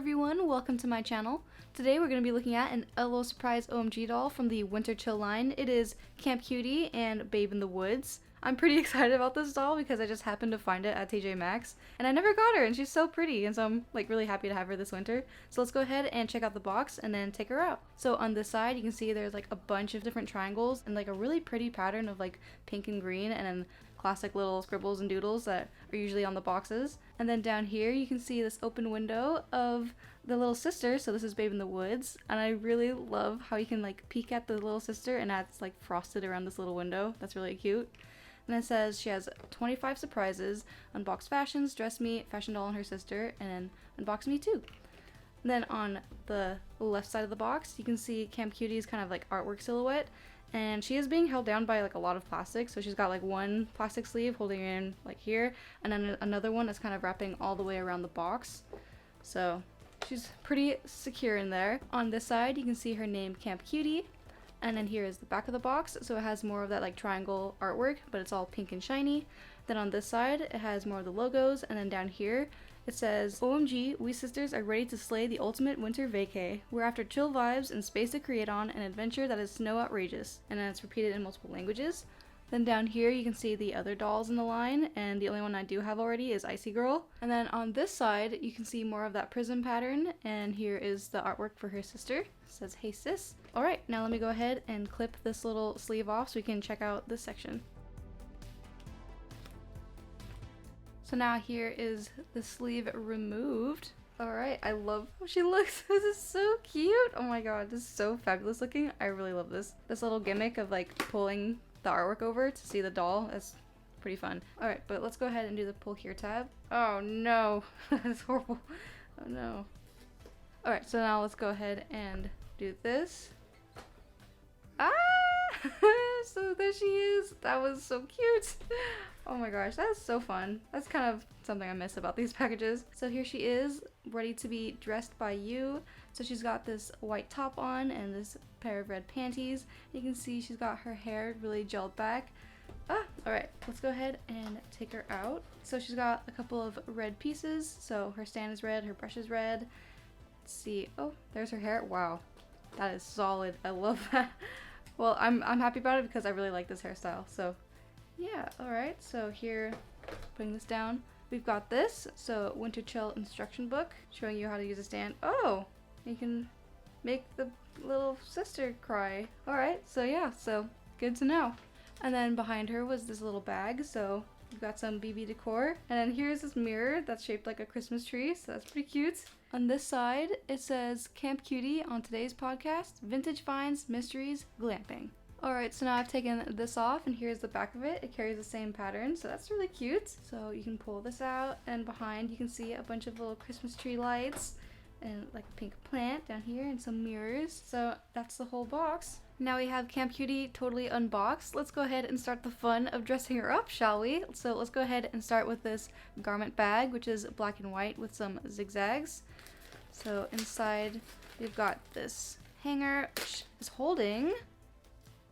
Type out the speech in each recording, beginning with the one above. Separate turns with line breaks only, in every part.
everyone, welcome to my channel. Today we're going to be looking at an L.O.L surprise O.M.G doll from the Winter Chill line. It is Camp Cutie and Babe in the Woods. I'm pretty excited about this doll because I just happened to find it at TJ Maxx and I never got her and she's so pretty, and so I'm like really happy to have her this winter. So let's go ahead and check out the box and then take her out. So on this side you can see there's like a bunch of different triangles and like a really pretty pattern of like pink and green and then classic little scribbles and doodles that are usually on the boxes. And then down here you can see this open window of the little sister, so this is Babe in the Woods, and I really love how you can like peek at the little sister and it's like frosted around this little window. That's really cute. And it says she has 25 surprises, unbox fashions, dress me, fashion doll and her sister, and then unbox me too. And then on the left side of the box you can see Camp Cutie's kind of like artwork silhouette, and she is being held down by like a lot of plastic. So she's got like one plastic sleeve holding her in like here, and then another one that's kind of wrapping all the way around the box. So she's pretty secure in there. On this side you can see her name, Camp Cutie, and then here is the back of the box. So it has more of that like triangle artwork, but it's all pink and shiny. Then on this side it has more of the logos, and then down here it says, O.M.G, we sisters are ready to slay the ultimate winter vacay. We're after chill vibes and space to create on an adventure that is snow outrageous. And then it's repeated in multiple languages. Then down here you can see the other dolls in the line, and the only one I do have already is Icy Girl. And then on this side you can see more of that prism pattern, and here is the artwork for her sister. It says, hey sis. Alright, now let me go ahead and clip this little sleeve off so we can check out this section. So now here is the sleeve removed. Alright, I love how she looks. This is so cute. Oh my god, this is so fabulous looking. I really love this. This little gimmick of like pulling the artwork over to see the doll is pretty fun. Alright, but let's go ahead and do the pull here tab. Oh no, that's horrible. Oh no. Alright, so now let's go ahead and do this. Ah! So there she is. That was so cute. Oh my gosh, that is so fun. That's kind of something I miss about these packages. So here she is, ready to be dressed by you. So she's got this white top on and this pair of red panties. You can see she's got her hair really gelled back. Alright, let's go ahead and take her out. So she's got a couple of red pieces. So her stand is red, her brush is red. Let's see. Oh, there's her hair. Wow, that is solid. I love that. Well, I'm happy about it because I really like this hairstyle. So yeah, alright, so here, putting this down, we've got this. So Winter Chill instruction book showing you how to use a stand. Oh, you can make the little sister cry. Alright, so yeah, so good to know. And then behind her was this little bag, so we've got some BB decor. And then here's this mirror that's shaped like a Christmas tree, so that's pretty cute. On this side, it says Camp Cutie on today's podcast, vintage finds, mysteries, glamping. Alright, so now I've taken this off and here's the back of it. It carries the same pattern, so that's really cute. So you can pull this out, and behind you can see a bunch of little Christmas tree lights and like a pink plant down here and some mirrors. So that's the whole box. Now we have Camp Cutie totally unboxed. Let's go ahead and start the fun of dressing her up, shall we? So let's go ahead and start with this garment bag, which is black and white with some zigzags. So inside we've got this hanger, which is holding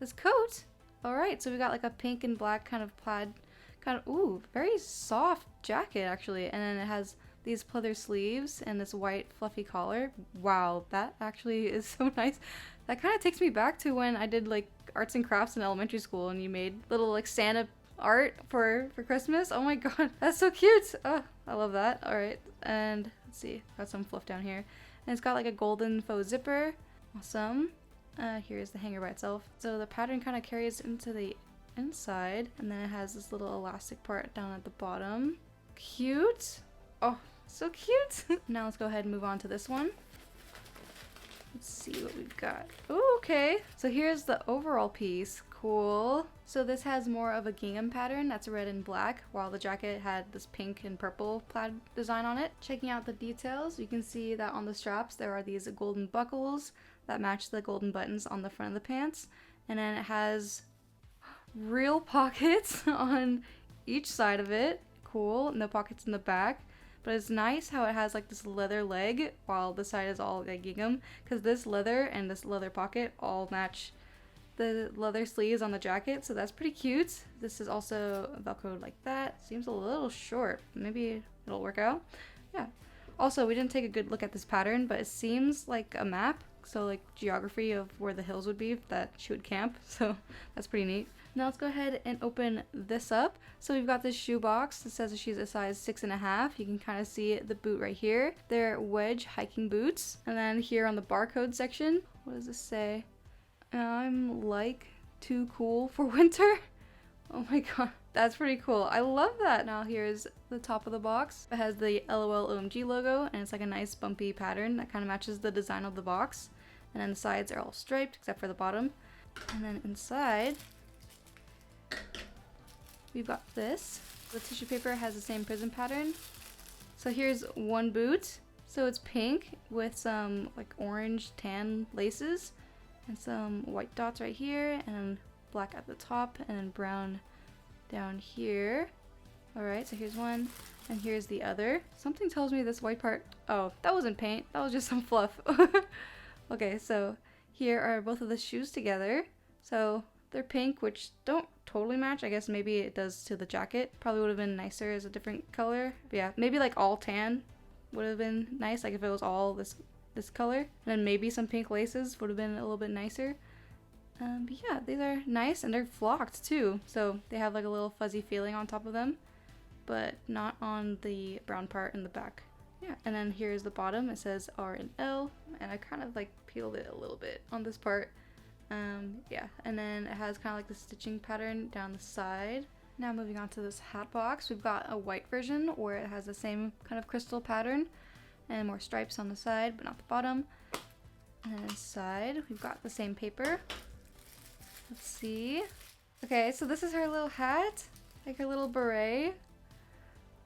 this coat. Alright, so we got like a pink and black kind of plaid, kind of, ooh, very soft jacket actually. And then it has these pleather sleeves and this white fluffy collar. Wow, that actually is so nice. That kind of takes me back to when I did like arts and crafts in elementary school and you made little like Santa art for Christmas. Oh my god, that's so cute. Oh, I love that. Alright, and let's see, got some fluff down here. And it's got like a golden faux zipper. Awesome. Here's the hanger by itself. So the pattern kind of carries into the inside, and then it has this little elastic part down at the bottom. Cute. Oh, so cute. Now let's go ahead and move on to this one. Let's see what we've got. Ooh, okay. So here's the overall piece. Cool. So this has more of a gingham pattern that's red and black, while the jacket had this pink and purple plaid design on it. Checking out the details, you can see that on the straps there are these golden buckles that match the golden buttons on the front of the pants. And then it has real pockets on each side of it. Cool. No pockets in the back. But it's nice how it has like this leather leg while the side is all like gingham, because this leather and this leather pocket all match the leather sleeves on the jacket, so that's pretty cute. This is also velcroed like that. Seems a little short. Maybe it'll work out. Yeah. Also, we didn't take a good look at this pattern, but it seems like a map. So like geography of where the hills would be that she would camp. So that's pretty neat. Now let's go ahead and open this up. So we've got this shoe box that says that she's a size 6.5. You can kind of see the boot right here. They're wedge hiking boots. And then here on the barcode section, what does this say? I'm like too cool for winter. Oh my god, that's pretty cool. I love that. Now here's the top of the box. It has the L.O.L O.M.G logo, and it's like a nice bumpy pattern that kind of matches the design of the box. And then the sides are all striped except for the bottom. And then inside, we've got this. The tissue paper has the same prism pattern. So here's one boot. So it's pink with some like orange tan laces and some white dots right here, and then black at the top, and then brown down here. Alright, so here's one, and here's the other. Something tells me this white part, oh, that wasn't paint, that was just some fluff. Okay, so here are both of the shoes together. So they're pink, which don't totally match. I guess maybe it does to the jacket. Probably would have been nicer as a different color. But yeah, maybe like all tan would have been nice, like if it was all this color. And then maybe some pink laces would have been a little bit nicer. But yeah, these are nice, and they're flocked too. So they have like a little fuzzy feeling on top of them, but not on the brown part in the back. Yeah, and then here's the bottom. It says R and L, and I kind of like peeled it a little bit on this part. Yeah, and then it has kind of like the stitching pattern down the side. Now moving on to this hat box, we've got a white version where it has the same kind of crystal pattern and more stripes on the side, but not the bottom. And then inside, we've got the same paper. Let's see. Okay, so this is her little hat, like her little beret.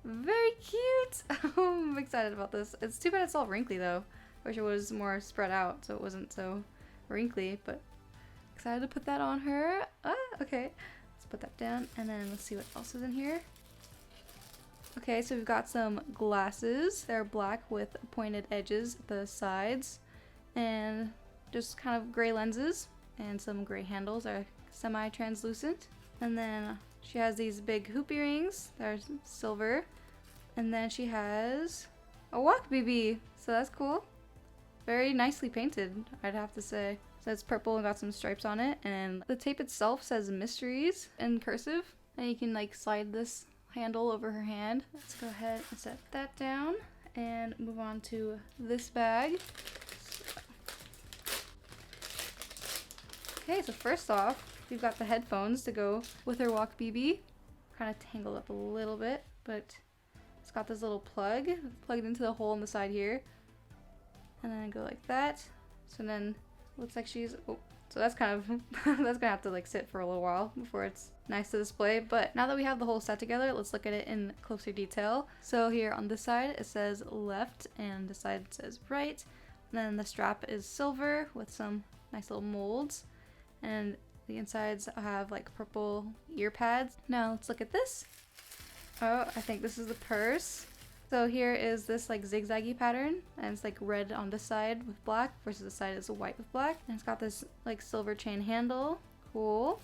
Very cute. I'm excited about this. It's too bad it's all wrinkly though. I wish it was more spread out so it wasn't so wrinkly, but excited to put that on her. Okay. Let's put that down, and then let's see what else is in here. Okay, so we've got some glasses. They're black with pointed edges at the sides, and just kind of gray lenses, and some gray handles are semi-translucent. And then she has these big hoop earrings that are silver, and then she has a walk BB, so that's cool. Very nicely painted, I'd have to say. So it's purple and got some stripes on it, and the tape itself says mysteries in cursive, and you can like slide this handle over her hand. Let's go ahead and set that down and move on to this bag. Okay, so first off, we've got the headphones to go with her walk BB. Kind of tangled up a little bit, but it's got this little plug plugged into the hole in the side here, and then go like that. So then looks like she's, oh, so that's kind of that's gonna have to like sit for a little while before it's nice to display. But now that we have the whole set together, let's look at it in closer detail. So here on this side it says left, and this side says right. And then the strap is silver with some nice little molds, and the insides have like purple ear pads. Now let's look at this. Oh, I think this is the purse. So here is this like zigzaggy pattern, and it's like red on this side with black versus the side is white with black. And it's got this like silver chain handle. Cool.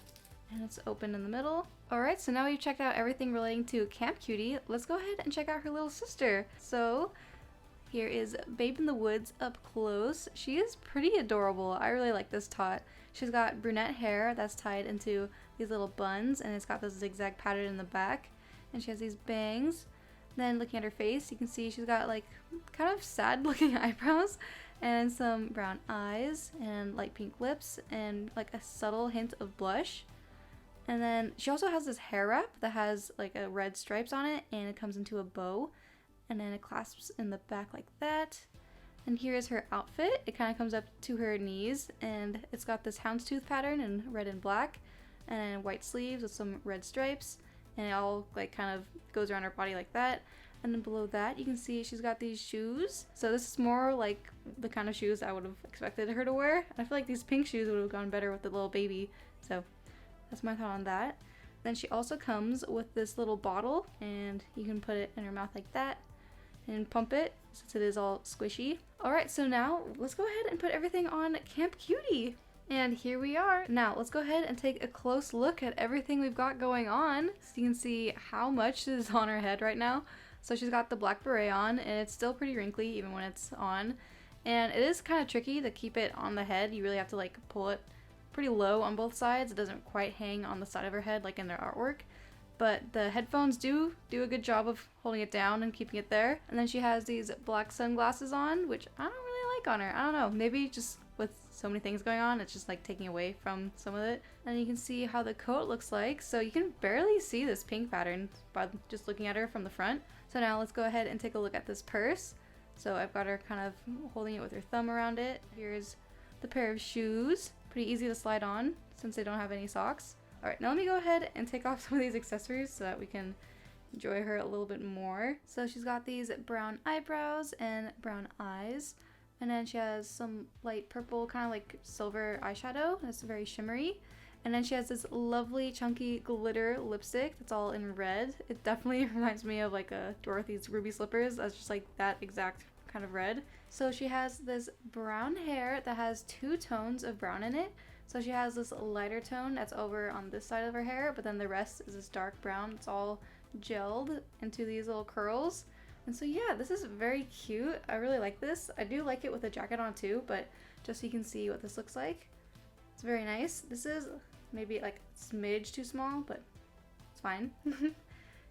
And it's open in the middle. Alright, so now we've checked out everything relating to Camp Cutie. Let's go ahead and check out her little sister. So here is Babe in the Woods up close. She is pretty adorable. I really like this tot. She's got brunette hair that's tied into these little buns, and it's got this zigzag pattern in the back. And she has these bangs. Then looking at her face, you can see she's got like kind of sad looking eyebrows and some brown eyes and light pink lips and like a subtle hint of blush. And then she also has this hair wrap that has like a red stripes on it, and it comes into a bow, and then it clasps in the back like that. And here is her outfit. It kind of comes up to her knees, and it's got this houndstooth pattern in red and black, and white sleeves with some red stripes, and it all like kind of goes around her body like that. And then below that you can see she's got these shoes. So this is more like the kind of shoes I would have expected her to wear. I feel like these pink shoes would have gone better with the little baby. So that's my thought on that. Then she also comes with this little bottle, and you can put it in her mouth like that and pump it since it is all squishy. Alright, so now let's go ahead and put everything on Camp Cutie. And here we are. Now let's go ahead and take a close look at everything we've got going on, so you can see how much is on her head right now. So she's got the black beret on, and it's still pretty wrinkly even when it's on. And it is kind of tricky to keep it on the head. You really have to like pull it pretty low on both sides. It doesn't quite hang on the side of her head like in their artwork. But the headphones do a good job of holding it down and keeping it there. And then she has these black sunglasses on, which I don't really like on her. I don't know, maybe just with so many things going on, it's just like taking away from some of it. And you can see how the coat looks like. So you can barely see this pink pattern by just looking at her from the front. So now let's go ahead and take a look at this purse. So I've got her kind of holding it with her thumb around it. Here's the pair of shoes. Pretty easy to slide on since they don't have any socks. Alright, now let me go ahead and take off some of these accessories so that we can enjoy her a little bit more. So she's got these brown eyebrows and brown eyes. And then she has some light purple, kind of like silver eyeshadow. It's very shimmery. And then she has this lovely chunky glitter lipstick that's all in red. It definitely reminds me of like a Dorothy's ruby slippers. That's just like that exact kind of red. So she has this brown hair that has 2 tones of brown in it. So she has this lighter tone that's over on this side of her hair, but then the rest is this dark brown. It's all gelled into these little curls. And so yeah, this is very cute. I really like this. I do like it with a jacket on too, but just so you can see what this looks like. It's very nice. This is maybe like a smidge too small, but it's fine.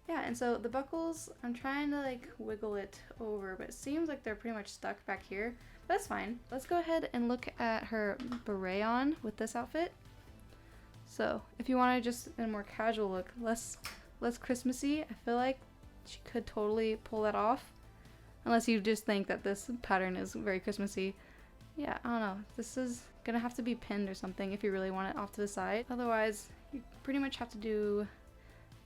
Yeah, and so the buckles, I'm trying to like wiggle it over, but it seems like they're pretty much stuck back here. But that's fine. Let's go ahead and look at her beret on with this outfit. So if you want to just in a more casual look, less Christmassy, I feel like she could totally pull that off. Unless you just think that this pattern is very Christmassy. Yeah, I don't know. This is gonna have to be pinned or something if you really want it off to the side. Otherwise, you pretty much have to do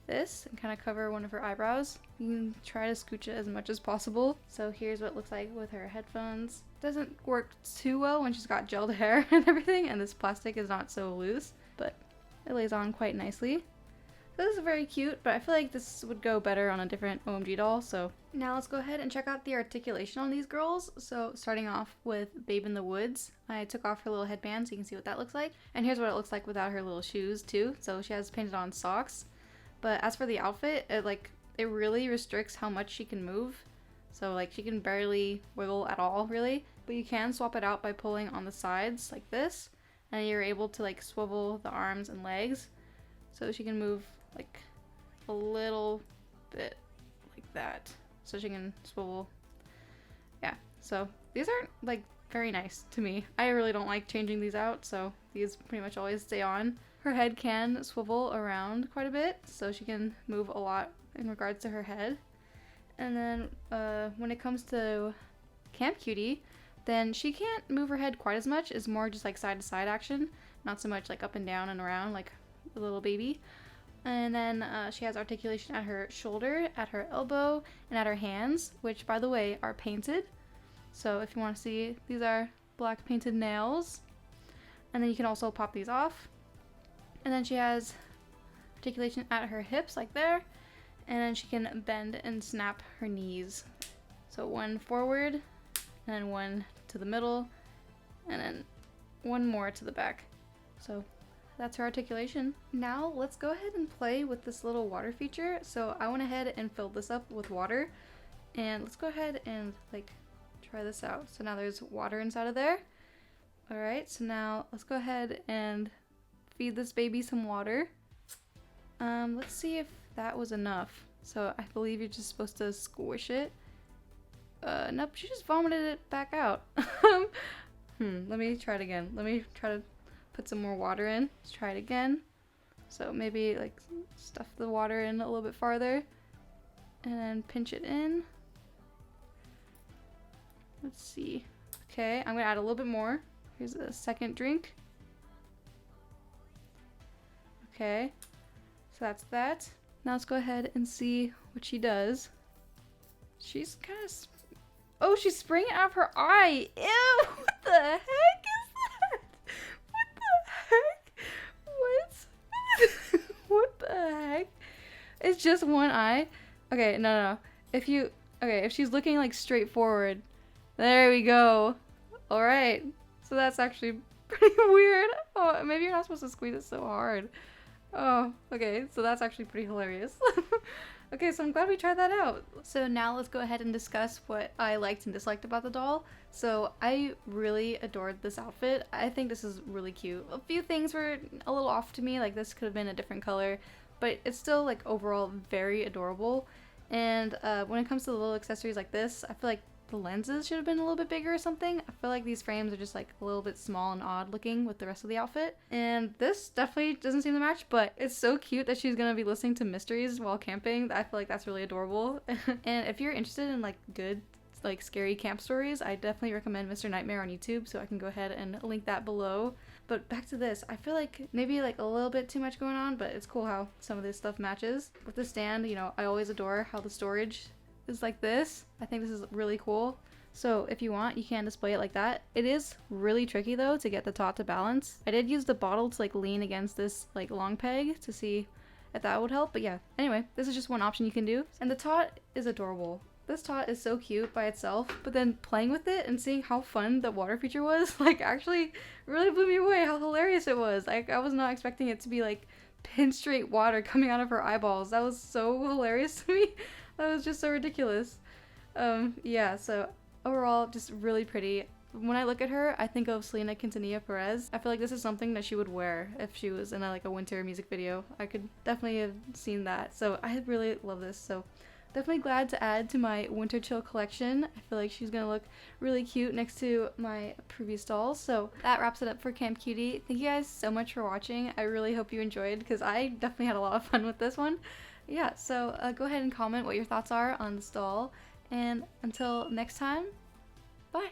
this and kind of cover one of her eyebrows. You can try to scooch it as much as possible. So here's what it looks like with her headphones. Doesn't work too well when she's got gelled hair and everything, and this plastic is not so loose, but it lays on quite nicely. This is very cute, but I feel like this would go better on a different O.M.G doll. So now let's go ahead and check out the articulation on these girls. So starting off with Babe in the Woods, I took off her little headband so you can see what that looks like. And here's what it looks like without her little shoes too. So she has painted on socks. But as for the outfit, it really restricts how much she can move. So like she can barely wiggle at all really. But you can swap it out by pulling on the sides like this. And you're able to like swivel the arms and legs. So she can move like a little bit like that, so she can swivel. Yeah, so these aren't like very nice to me. I really don't like changing these out, so these pretty much always stay on. Her head can swivel around quite a bit, so she can move a lot in regards to her head. And then when it comes to Camp Cutie, then she can't move her head quite as much. It's more just like side to side action, not so much like up and down and around like a little baby. And then she has articulation at her shoulder, at her elbow, and at her hands, which, by the way, are painted. So if you want to see, these are black painted nails. And then you can also pop these off. And then she has articulation at her hips, like there. And then she can bend and snap her knees. So one forward, and then one to the middle, and then one more to the back. So that's her articulation. Now let's go ahead and play with this little water feature. So I went ahead and filled this up with water, and let's go ahead and like try this out. So now there's water inside of there. All right, so now let's go ahead and feed this baby some water. Let's see if that was enough. So I believe you're just supposed to squish it. Nope, she just vomited it back out. Let me try it again. Let me try to put some more water in. Let's try it again. So maybe like stuff the water in a little bit farther and then pinch it in. Let's see. Okay, I'm gonna add a little bit more. Here's a second drink. Okay, so that's that. Now let's go ahead and see what she does. She's kind of oh, she's spraying it out of her eye. Ew, what the heck is that? What? What the heck? It's just one eye? Okay, no. If she's looking like straight forward. There we go. Alright. So that's actually pretty weird. Oh, maybe you're not supposed to squeeze it so hard. Oh, okay. So that's actually pretty hilarious. Okay, so I'm glad we tried that out. So now let's go ahead and discuss what I liked and disliked about the doll. So I really adored this outfit. I think this is really cute. A few things were a little off to me, like this could have been a different color, but it's still like overall very adorable. And when it comes to the little accessories like this, I feel like the lenses should have been a little bit bigger or something. I feel like these frames are just like a little bit small and odd looking with the rest of the outfit. And this definitely doesn't seem to match, but it's so cute that she's gonna be listening to mysteries while camping. I feel like that's really adorable. And if you're interested in like good like scary camp stories, I definitely recommend Mr. Nightmare on YouTube, so I can go ahead and link that below. But back to this, I feel like maybe like a little bit too much going on, but it's cool how some of this stuff matches. With the stand, you know, I always adore how the storage is like this. I think this is really cool. So if you want, you can display it like that. It is really tricky though to get the tot to balance. I did use the bottle to like lean against this like long peg to see if that would help, but yeah. Anyway, this is just one option you can do. And the tot is adorable. This tot is so cute by itself, but then playing with it and seeing how fun the water feature was, like actually really blew me away how hilarious it was. Like I was not expecting it to be like pin straight water coming out of her eyeballs. That was so hilarious to me. That was just so ridiculous. Yeah, so overall, just really pretty. When I look at her, I think of Selena Quintanilla Perez. I feel like this is something that she would wear if she was in like a winter music video. I could definitely have seen that. So I really love this. So definitely glad to add to my winter chill collection. I feel like she's gonna look really cute next to my previous dolls. So that wraps it up for Camp Cutie. Thank you guys so much for watching. I really hope you enjoyed because I definitely had a lot of fun with this one. Yeah, so go ahead and comment what your thoughts are on this doll. And until next time, bye!